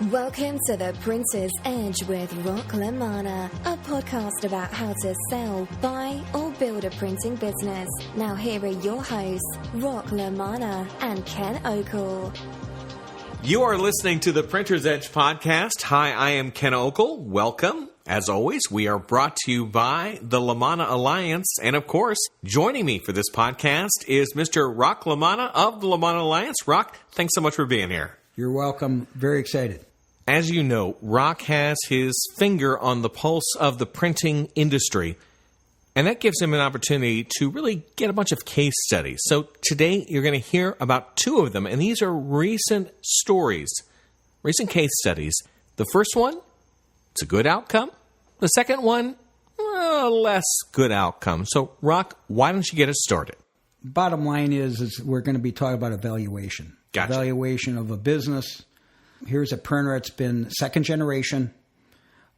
Welcome to the Printer's Edge with LaManna, a podcast about how to sell, buy, or build a printing business. Now here are your hosts, LaManna and Ken Okel. You are listening to the Printer's Edge podcast. Hi, I am Ken Okel. Welcome. As always, we are brought to you by the LaManna Alliance. And of course, joining me for this podcast is Mr. LaManna of the LaManna Alliance. Rock, thanks so much for being here. You're welcome. Very excited. As you know, Rock has his finger on the pulse of the printing industry, and that gives him an opportunity to really get a bunch of case studies. So today you're going to hear about two of them, and these are recent stories, recent case studies. The first one, it's a good outcome. The second one, a less good outcome. So Rock, why don't you get us started? Bottom line is we're going to be talking about evaluation. Gotcha. Evaluation of a business. Here's a printer that's been second generation,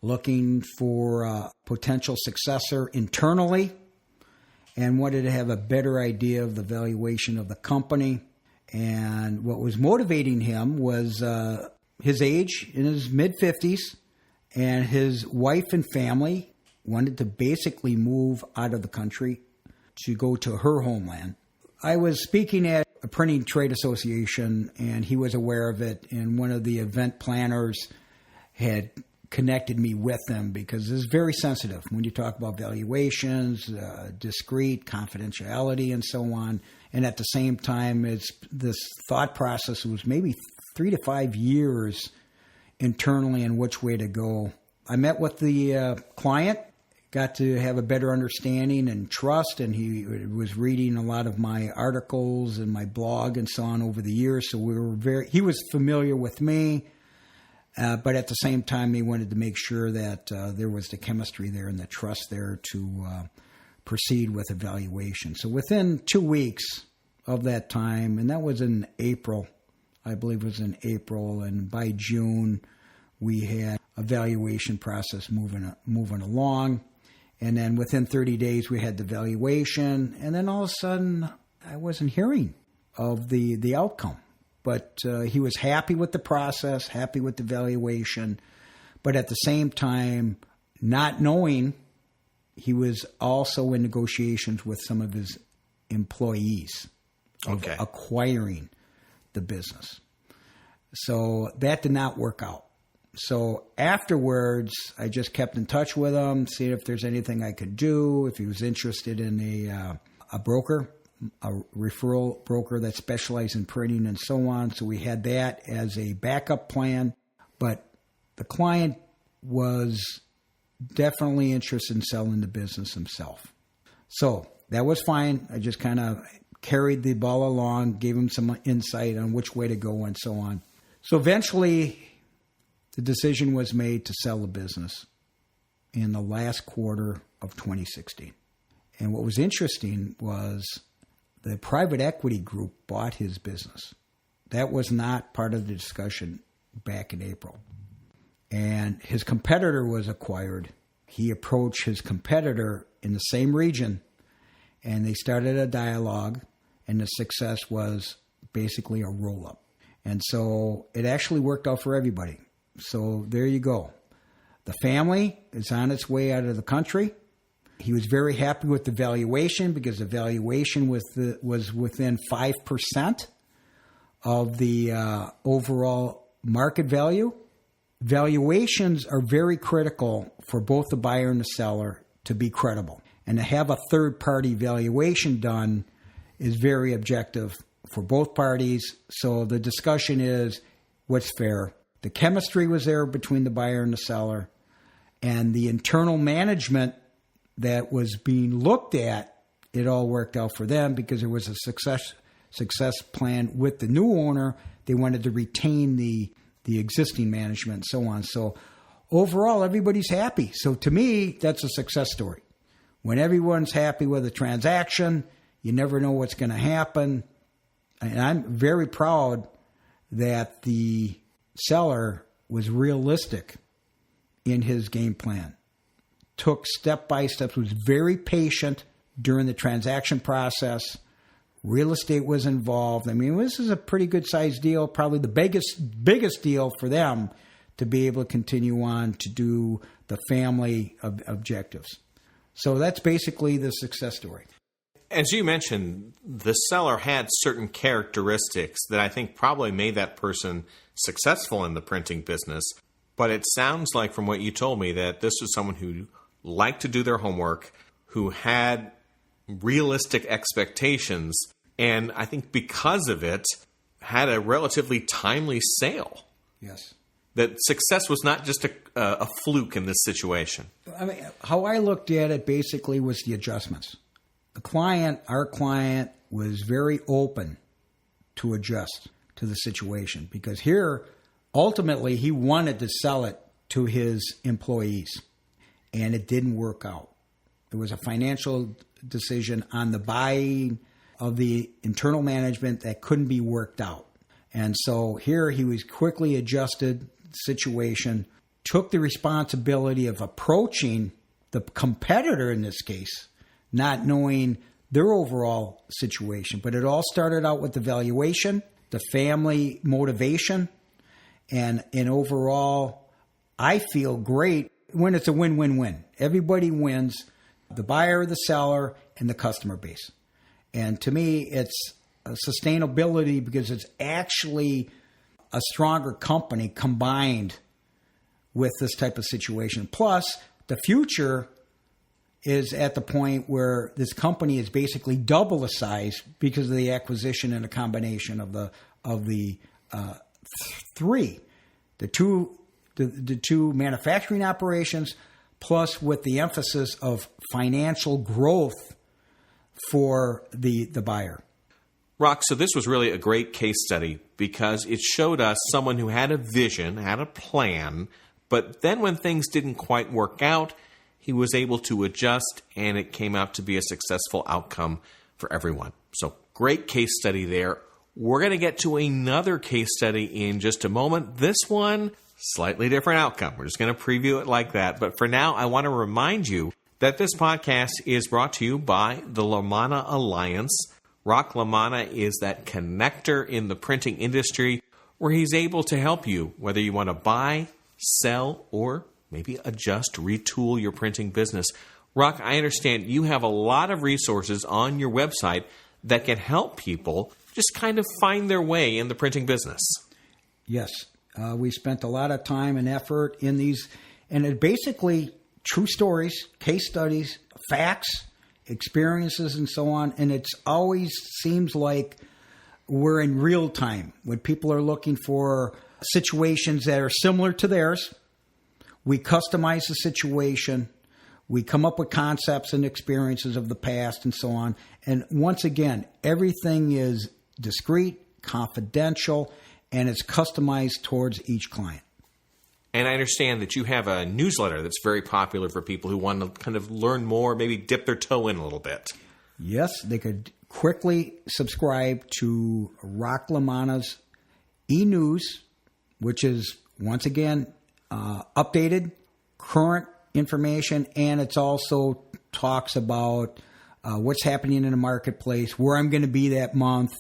looking for a potential successor internally, and wanted to have a better idea of the valuation of the company. And what was motivating him was his age, in his mid-50s, and his wife and family wanted to basically move out of the country to go to her homeland. I was speaking at a printing trade association, and he was aware of it, and one of the event planners had connected me with them because it's very sensitive when you talk about valuations, discreet, confidentiality, and so on. And at the same time, it's this thought process was maybe 3 to 5 years internally in which way to go. I met with the client, got to have a better understanding and trust, and he was reading a lot of my articles and my blog and so on over the years. So he was familiar with me, but at the same time, he wanted to make sure that there was the chemistry there and the trust there to proceed with evaluation. So within 2 weeks of that time, and that was in April, I believe it was in April, and by June, we had a valuation process moving along. And then within 30 days, we had the valuation. And then all of a sudden, I wasn't hearing of the outcome. But he was happy with the process, happy with the valuation. But at the same time, not knowing, he was also in negotiations with some of his employees of acquiring the business. So that did not work out. So afterwards, I just kept in touch with him, seeing if there's anything I could do, if he was interested in a broker, a referral broker that specialized in printing and so on. So we had that as a backup plan. But the client was definitely interested in selling the business himself. So that was fine. I just kind of carried the ball along, gave him some insight on which way to go and so on. So eventually, the decision was made to sell the business in the last quarter of 2016. And what was interesting was the private equity group bought his business. That was not part of the discussion back in April. And his competitor was acquired. He approached his competitor in the same region, and they started a dialogue, and the success was basically a roll-up. And so it actually worked out for everybody. So there you go. The family is on its way out of the country. He was very happy with the valuation because the valuation was within 5% of the overall market value. Valuations are very critical for both the buyer and the seller to be credible. And to have a third-party valuation done is very objective for both parties. So the discussion is what's fair. The chemistry was there between the buyer and the seller, and the internal management that was being looked at, it all worked out for them because there was a success plan with the new owner. They wanted to retain the existing management and so on. So overall, everybody's happy. So to me, that's a success story. When everyone's happy with a transaction, you never know what's going to happen. And I'm very proud that the seller was realistic in his game plan, took step by step, was very patient during the transaction process, Real estate was involved. I mean, this is a pretty good sized deal, probably the biggest deal for them to be able to continue on to do the family objectives. So that's basically the success story. As you mentioned, the seller had certain characteristics that I think probably made that person successful in the printing business. But it sounds like from what you told me that this was someone who liked to do their homework, who had realistic expectations, and I think because of it, had a relatively timely sale. Yes. That success was not just a fluke in this situation. I mean, how I looked at it basically was the adjustments. Our client, was very open to adjust to the situation because here, ultimately, he wanted to sell it to his employees, and it didn't work out. There was a financial decision on the buying of the internal management that couldn't be worked out. And so here he was quickly adjusted the situation, took the responsibility of approaching the competitor in this case, not knowing their overall situation. But it all started out with the valuation, the family motivation, and overall, I feel great when it's a win-win-win. Everybody wins, the buyer, the seller, and the customer base. And to me, it's a sustainability because it's actually a stronger company combined with this type of situation. Plus, the future is at the point where this company is basically double the size because of the acquisition and a combination of the three, the two manufacturing operations, plus with the emphasis of financial growth for the buyer. Rock, so this was really a great case study because it showed us someone who had a vision, had a plan, but then when things didn't quite work out, he was able to adjust and it came out to be a successful outcome for everyone. So great case study there. We're going to get to another case study in just a moment. This one, slightly different outcome. We're just going to preview it like that. But for now, I want to remind you that this podcast is brought to you by the LaManna Alliance. Rock LaManna is that connector in the printing industry where he's able to help you, whether you want to buy, sell, or maybe adjust, retool your printing business. Rock, I understand you have a lot of resources on your website that can help people just kind of find their way in the printing business. Yes. We spent a lot of time and effort in these, and it basically true stories, case studies, facts, experiences, and so on. And it always seems like we're in real time when people are looking for situations that are similar to theirs. We customize the situation. We come up with concepts and experiences of the past and so on. And once again, everything is discreet, confidential, and it's customized towards each client. And I understand that you have a newsletter that's very popular for people who want to kind of learn more, maybe dip their toe in a little bit. Yes, they could quickly subscribe to Rock LaManna's e-news, which is, once again, updated, current information, and it's also talks about what's happening in the marketplace, where I'm going to be that month,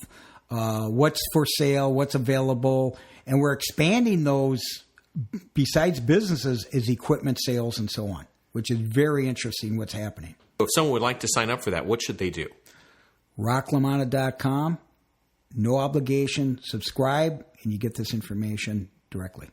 what's for sale, what's available, and we're expanding those besides businesses is equipment sales and so on, which is very interesting what's happening. If someone would like to sign up for that, what should they do? RockLaManna.com, no obligation, subscribe, and you get this information directly.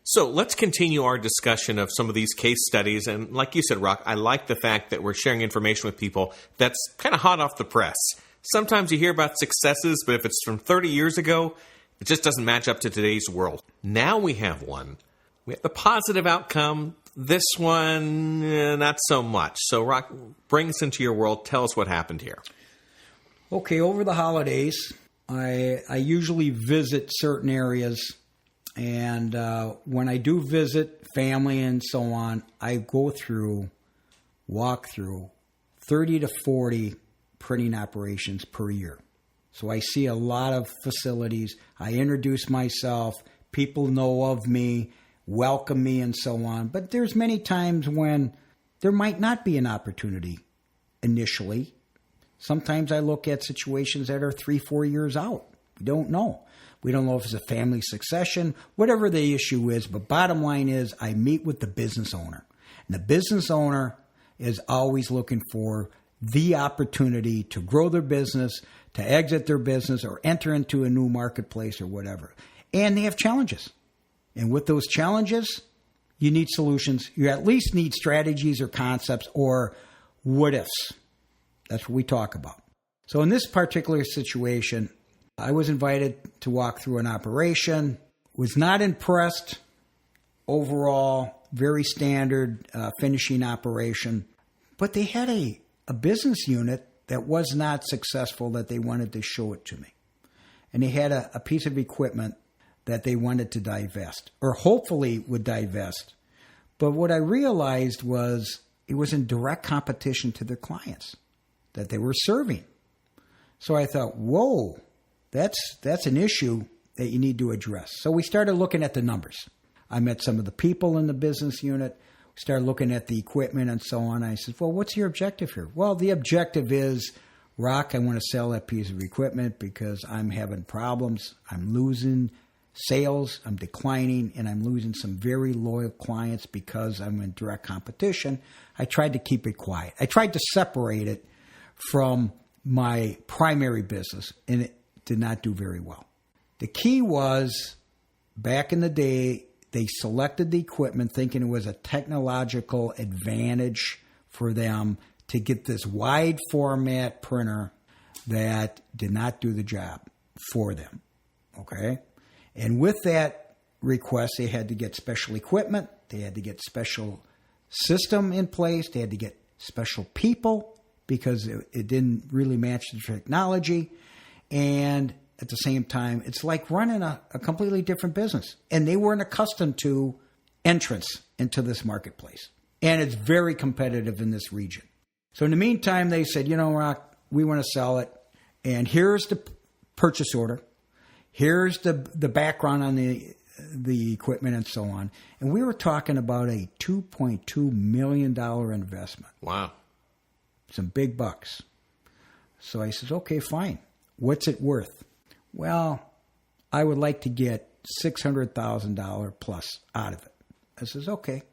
So let's continue our discussion of some of these case studies. And like you said, Rock, I like the fact that we're sharing information with people that's kind of hot off the press. Sometimes you hear about successes, but if it's from 30 years ago, it just doesn't match up to today's world. Now we have one. We have the positive outcome. This one, not so much. So, Rock, bring us into your world. Tell us what happened here. Okay, over the holidays, I usually visit certain areas. And when I do visit family and so on, I walk through 30 to 40 printing operations per year. So I see a lot of facilities. I introduce myself. People know of me, welcome me, and so on. But there's many times when there might not be an opportunity initially. Sometimes I look at situations that are 3-4 years out. We don't know. We don't know if it's a family succession, whatever the issue is. But bottom line is I meet with the business owner. And the business owner is always looking for the opportunity to grow their business, to exit their business, or enter into a new marketplace or whatever. And they have challenges. And with those challenges, you need solutions. You at least need strategies or concepts or what ifs. That's what we talk about. So in this particular situation, I was invited to walk through an operation, was not impressed overall, very standard finishing operation, but they had a business unit that was not successful that they wanted to show it to me. And they had a piece of equipment that they wanted to divest, or hopefully would divest. But what I realized was it was in direct competition to their clients that they were serving. So I thought, whoa, that's an issue that you need to address. So we started looking at the numbers. I met some of the people in the business unit, started looking at the equipment and so on. I said, well, what's your objective here? Well, the objective is, Rock, I want to sell that piece of equipment because I'm having problems. I'm losing sales, I'm declining, and I'm losing some very loyal clients because I'm in direct competition. I tried to keep it quiet. I tried to separate it from my primary business, and it did not do very well. The key was, back in the day, they selected the equipment thinking it was a technological advantage for them to get this wide format printer that did not do the job for them. Okay? And with that request, they had to get special equipment. They had to get special system in place. They had to get special people because it didn't really match the technology. And at the same time, it's like running a completely different business. And they weren't accustomed to entrance into this marketplace. And it's very competitive in this region. So in the meantime, they said, Rock, we want to sell it. And here's the purchase order. Here's the background on the equipment and so on. And we were talking about a $2.2 million investment. Wow. Some big bucks. So I said, okay, fine. What's it worth? Well, I would like to get $600,000 plus out of it. I says, okay.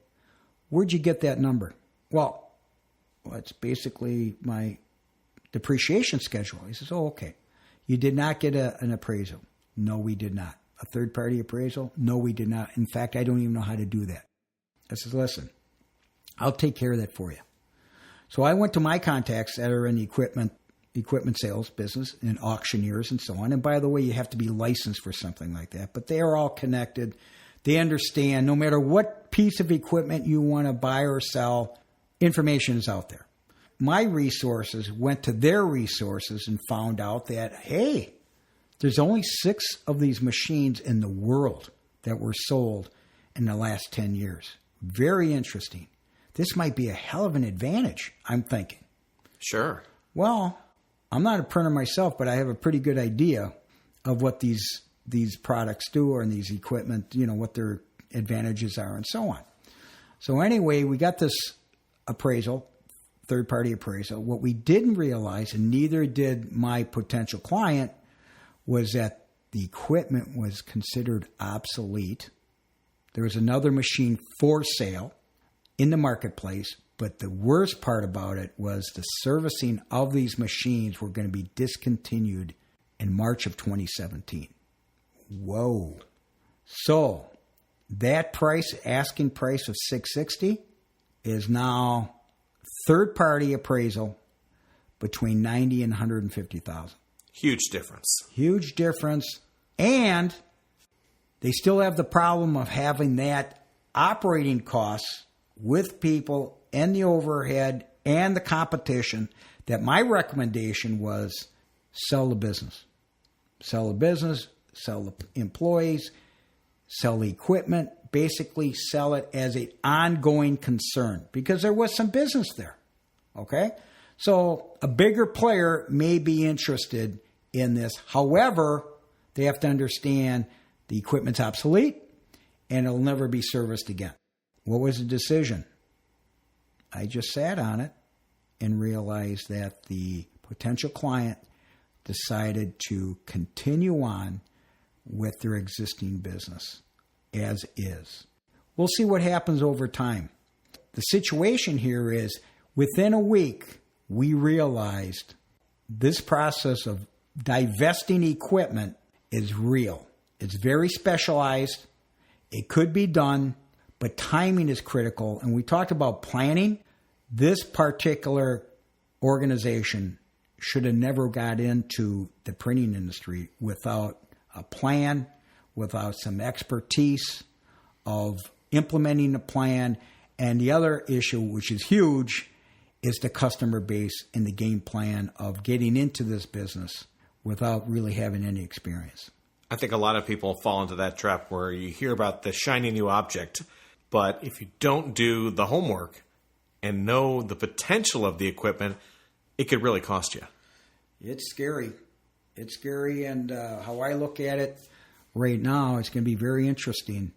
Where'd you get that number? Well, it's basically my depreciation schedule. He says, oh, okay. You did not get an appraisal. No, we did not. A third-party appraisal? No, we did not. In fact, I don't even know how to do that. I says, listen, I'll take care of that for you. So I went to my contacts that are in the equipment sales business and auctioneers and so on. And by the way, you have to be licensed for something like that. But they are all connected. They understand no matter what piece of equipment you want to buy or sell, information is out there. My resources went to their resources and found out that, hey, there's only 6 of these machines in the world that were sold in the last 10 years. Very interesting. This might be a hell of an advantage, I'm thinking. Sure. Well, I'm not a printer myself, but I have a pretty good idea of what these products do or these equipment, what their advantages are and so on. So anyway, we got this appraisal, third-party appraisal. What we didn't realize, and neither did my potential client, was that the equipment was considered obsolete. There was another machine for sale in the marketplace, but the worst part about it was the servicing of these machines were going to be discontinued in March of 2017. Whoa. So that price, asking price of $660, is now third-party appraisal between $90,000 and $150,000. Huge difference. Huge difference. And they still have the problem of having that operating costs with people and the overhead and the competition, that my recommendation was sell the business. Sell the business, sell the employees, sell the equipment, basically sell it as an ongoing concern because there was some business there. Okay? So a bigger player may be interested in this. However, they have to understand the equipment's obsolete and it'll never be serviced again. What was the decision? I just sat on it and realized that the potential client decided to continue on with their existing business as is. We'll see what happens over time. The situation here is within a week, we realized this process of divesting equipment is real. It's very specialized. It could be done, but timing is critical. And we talked about planning. This particular organization should have never got into the printing industry without a plan, without some expertise of implementing a plan. And the other issue, which is huge, is the customer base and the game plan of getting into this business without really having any experience. I think a lot of people fall into that trap where you hear about the shiny new object, but if you don't do the homework and know the potential of the equipment, it could really cost you. It's scary. It's scary, and how I look at it right now, it's going to be very interesting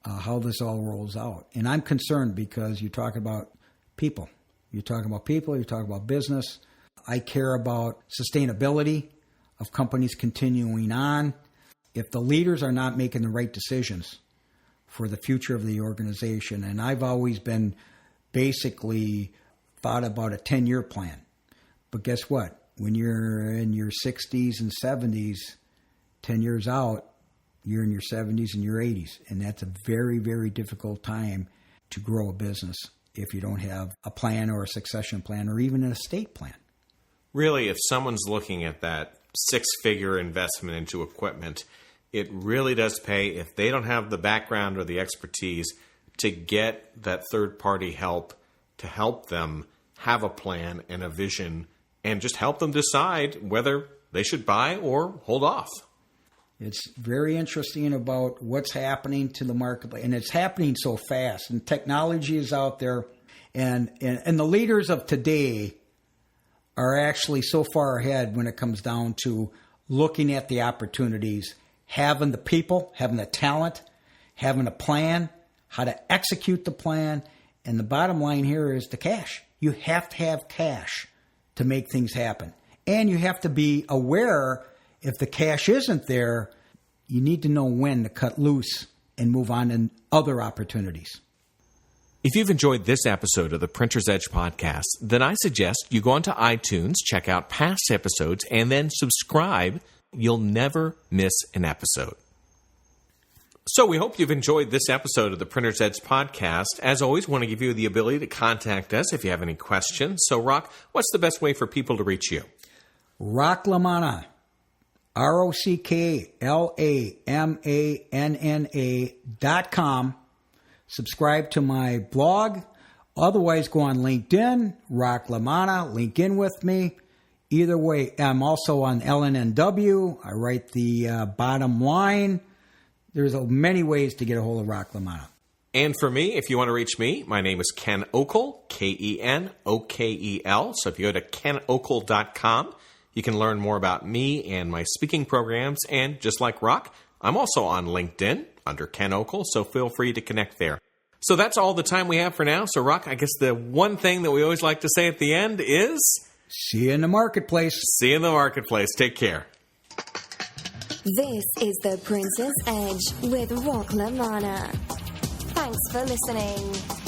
how this all rolls out. And I'm concerned because you talk about people. You're talking about people, you're talking about business. I care about sustainability of companies continuing on. If the leaders are not making the right decisions for the future of the organization, and I've always been basically thought about a 10-year plan. But guess what? When you're in your 60s and 70s, 10 years out, you're in your 70s and your 80s. And that's a very, very difficult time to grow a business if you don't have a plan or a succession plan or even an estate plan. Really, if someone's looking at that six-figure investment into equipment, it really does pay if they don't have the background or the expertise to get that third-party help to help them have a plan and a vision and just help them decide whether they should buy or hold off. It's very interesting about what's happening to the marketplace, and it's happening so fast, and technology is out there, and the leaders of today are actually so far ahead when it comes down to looking at the opportunities, having the people, having the talent, having a plan, how to execute the plan, and the bottom line here is the cash. You have to have cash to make things happen, and you have to be aware. If the cash isn't there, you need to know when to cut loose and move on to other opportunities. If you've enjoyed this episode of the Printer's Edge podcast, then I suggest you go onto iTunes, check out past episodes, and then subscribe. You'll never miss an episode. So we hope you've enjoyed this episode of the Printer's Edge podcast. As always, want to give you the ability to contact us if you have any questions. So, Rock, what's the best way for people to reach you? Rock LaManna. RockLamanna.com. Subscribe to my blog. Otherwise, go on LinkedIn, Rock LaManna, link in with me. Either way, I'm also on LNNW. I write the bottom line. There's many ways to get a hold of Rock LaManna. And for me, if you want to reach me, my name is Ken Okel, Kenokel. So if you go to kenokel.com, you can learn more about me and my speaking programs. And just like Rock, I'm also on LinkedIn under Ken Okel, so feel free to connect there. So that's all the time we have for now. So, Rock, I guess the one thing that we always like to say at the end is... See you in the marketplace. See you in the marketplace. Take care. This is the Printer's Edge with Rock LaManna. Thanks for listening.